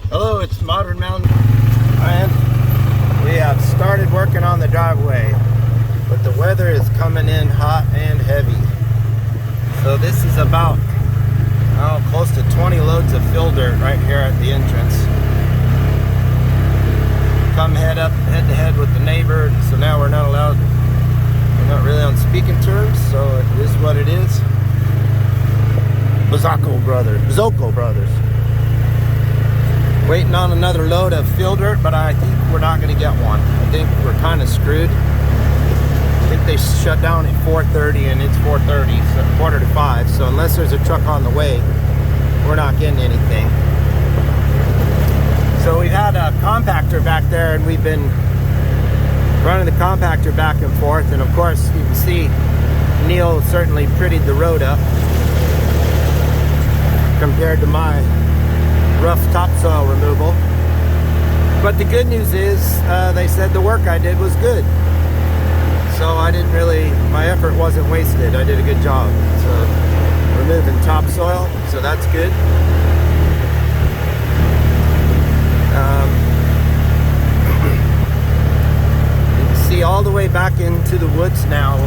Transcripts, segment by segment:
Hello, it's Modern Mountain, and we have started working on the driveway, but the weather is coming in hot and heavy. So this is about close to 20 loads of fill dirt right here at the entrance. Come head to head with the neighbor, so now we're not really on speaking terms, so it is what it is. Bozoko Brothers. Waiting on another load of fill dirt, but I think we're not going to get one. I think we're kind of screwed. I think they shut down at 4:30 and it's 4:30, so 4:45. So unless there's a truck on the way, we're not getting anything. So we've had a compactor back there, and we've been running the compactor back and forth. And of course, you can see Neil certainly prettied the road up compared to my rough topsoil removal. But the good news is they said the work I did was good, so my effort wasn't wasted. I did a good job. So removing topsoil, so that's good. You can see all the way back into the woods now.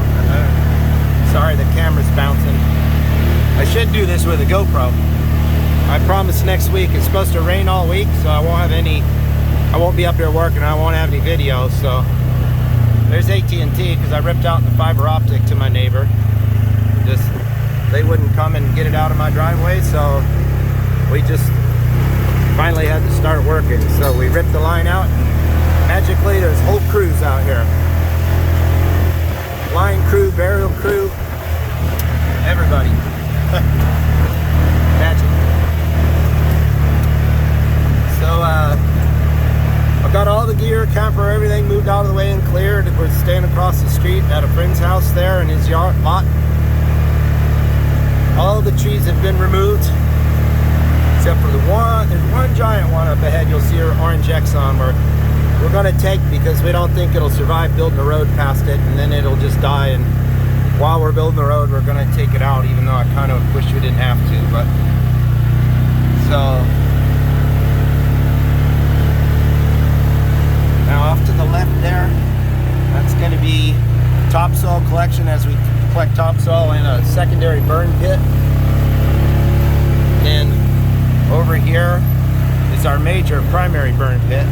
Sorry, the camera's bouncing. I should do this with a GoPro. I promise next week. It's supposed to rain all week, so I won't be up there working. I won't have any videos. So there's AT&T, because I ripped out the fiber optic to my neighbor. They wouldn't come and get it out of my driveway, so we just finally had to start working. So we ripped the line out, and magically there's whole crews out here. Line crew, burial crew, everybody. Magic. So I've got all the gear, camper, everything moved out of the way and cleared. We're staying across the street at a friend's house there in his yard lot. All the trees have been removed, except for there's one giant one up ahead. You'll see our orange X on, where we're going to take, because we don't think it'll survive building a road past it, and then it'll just die. And while we're building the road, we're going to take it out, even though I kind of wish we didn't have to. But so now off to the left there, that's going to be topsoil collection as we collect topsoil in a secondary burn pit. And over here is our major primary burn pit.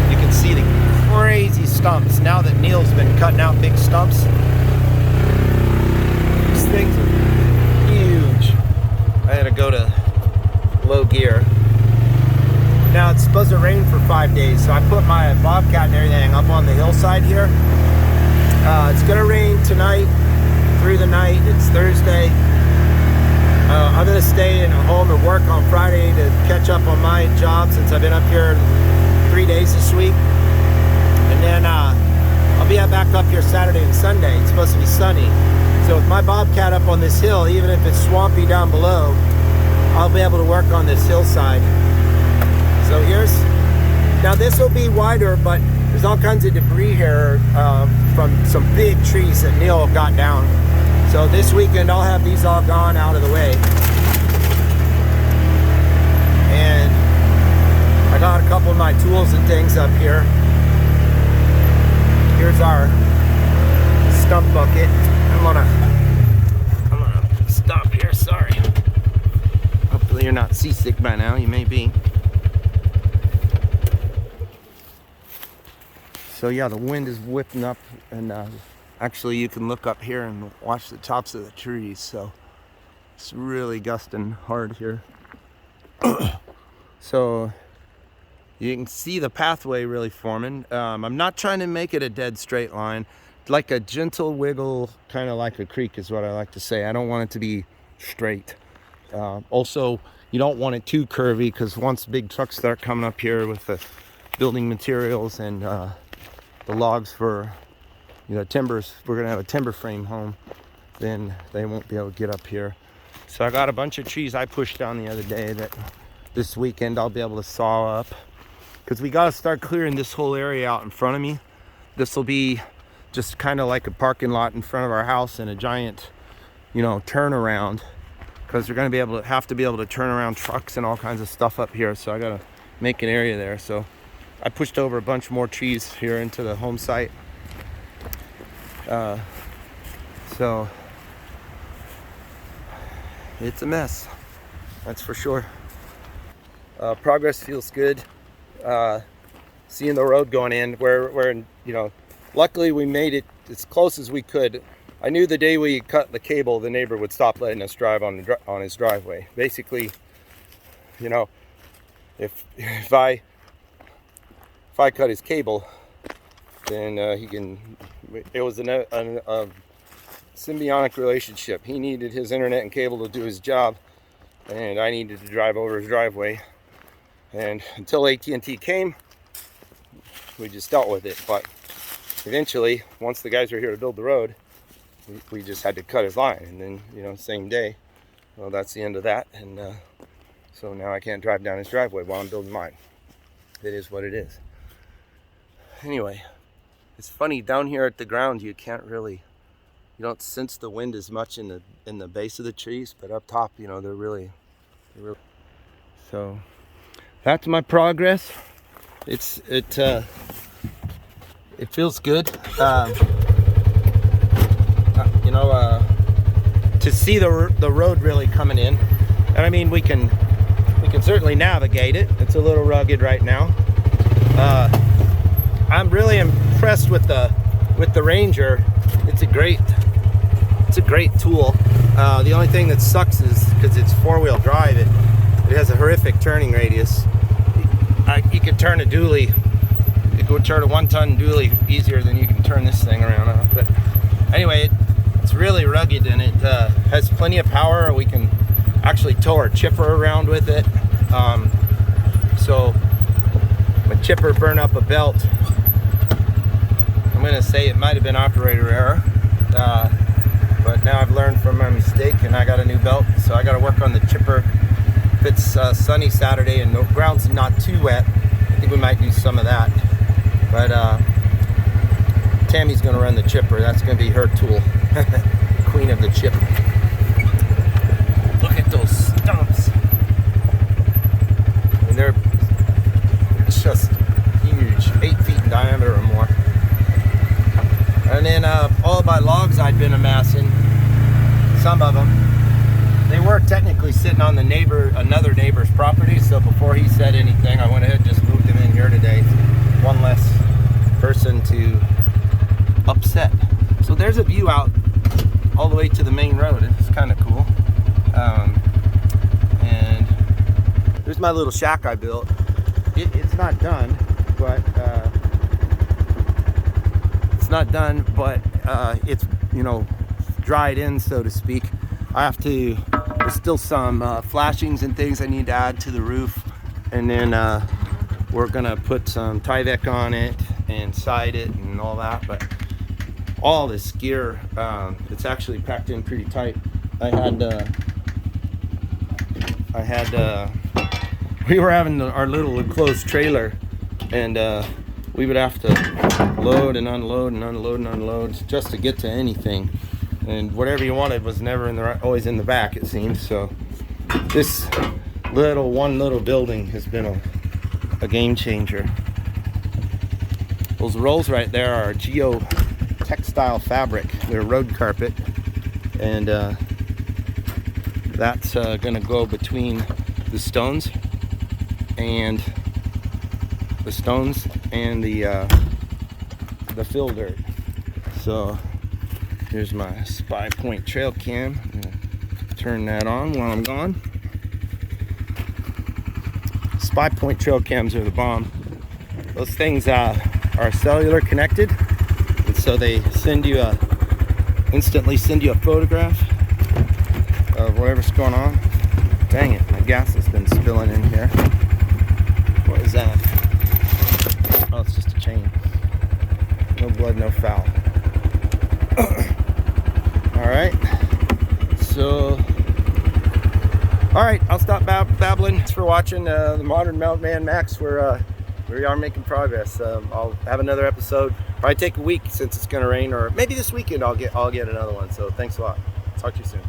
You can see the crazy stumps now that Neil's been cutting out big stumps. These things are huge. I had to go to low gear. Now it's supposed to rain for 5 days, so I put my Bobcat and everything up on the hillside here. It's gonna rain tonight through the night. It's Thursday. I'm gonna stay at home and work on Friday to catch up on my job, since I've been up here 3 days this week. And then I'll be back up here Saturday and Sunday. It's supposed to be sunny. So with my Bobcat up on this hill, even if it's swampy down below, I'll be able to work on this hillside. So now this will be wider, but there's all kinds of debris here from some big trees that Neil got down. So this weekend I'll have these all gone out of the way. And I got a couple of my tools and things up here. Here's our stump bucket. I'm gonna stop here, sorry. Hopefully you're not seasick by now, you may be. So yeah, the wind is whipping up, and actually you can look up here and watch the tops of the trees. So it's really gusting hard here. So you can see the pathway really forming. I'm not trying to make it a dead straight line. Like a gentle wiggle, kind of like a creek is what I like to say. I don't want it to be straight. Also, you don't want it too curvy, because once big trucks start coming up here with the building materials and the logs for timbers, we're gonna have a timber frame home, then they won't be able to get up here. So I got a bunch of trees I pushed down the other day that this weekend I'll be able to saw up, because we got to start clearing this whole area out in front of me. This will be just kind of like a parking lot in front of our house and a giant turnaround because they're going to have to be able to turn around trucks and all kinds of stuff up here. So I got to make an area there. So I pushed over a bunch more trees here into the home site. So it's a mess, that's for sure. Progress feels good. Seeing the road going in, where you know, luckily we made it as close as we could. I knew the day we cut the cable, the neighbor would stop letting us drive on his driveway. Basically, you know, if I cut his cable, then he can. It was a symbiotic relationship. He needed his internet and cable to do his job, and I needed to drive over his driveway. And until AT&T came, we just dealt with it. But eventually, once the guys were here to build the road, we just had to cut his line. And then, you know, same day, well, that's the end of that. And so now I can't drive down his driveway while I'm building mine. It is what it is. Anyway, it's funny, down here at the ground, you don't sense the wind as much in the base of the trees, but up top, you know, they're really. So that's my progress. It feels good. You know, to see the road really coming in, and I mean, we can certainly navigate it. It's a little rugged right now. I'm really impressed with the Ranger. It's a great tool. The only thing that sucks is because it's four-wheel drive, it has a horrific turning radius. You could turn a dually, you could turn a 1-ton dually easier than you can turn this thing around. But anyway, it's really rugged, and it has plenty of power. We can actually tow our chipper around with it. So my chipper burned up a belt. I'm gonna say it might have been operator error, but now I've learned from my mistake, and I got a new belt. So I got to work on the chipper. If it's sunny Saturday and the ground's not too wet, I think we might do some of that. But Tammy's gonna run the chipper. That's gonna be her tool. Queen of the chip. Look at those stumps. I mean, they're just huge, 8 feet in diameter or more. And then all of my logs I'd been amassing, some of them, they were technically sitting on another neighbor's property. So before he said anything, I went ahead and just moved them in here today. One less person to upset. So there's a view out all the way to the main road. It's kind of cool. And there's my little shack I built. It's not done, but it's, you know, dried in, so to speak. There's still some flashings and things I need to add to the roof, and then we're gonna put some Tyvek on it and side it and all that. But all this gear, it's actually packed in pretty tight. We were having our little enclosed trailer, and we would have to load and unload and unload and unload just to get to anything. And whatever you wanted was never always in the back, it seems. So this one little building has been a game changer. Those rolls right there are Geo textile fabric. They're road carpet, and that's gonna go between the stones and the fill dirt. So here's my Spy Point trail cam. I'm gonna turn that on while I'm gone. Spy Point trail cams are the bomb. Those things are cellular connected, and so they instantly send you a photograph of whatever's going on. Dang it, my gas has been spilling in here. What is that? Oh, it's just a chain. No blood, no foul. Alright, so, alright, I'll stop babbling. Thanks for watching the Modern Mountain Man Max. We are making progress. I'll have another episode. Probably take a week since it's gonna rain, or maybe this weekend I'll get another one. So thanks a lot. Talk to you soon.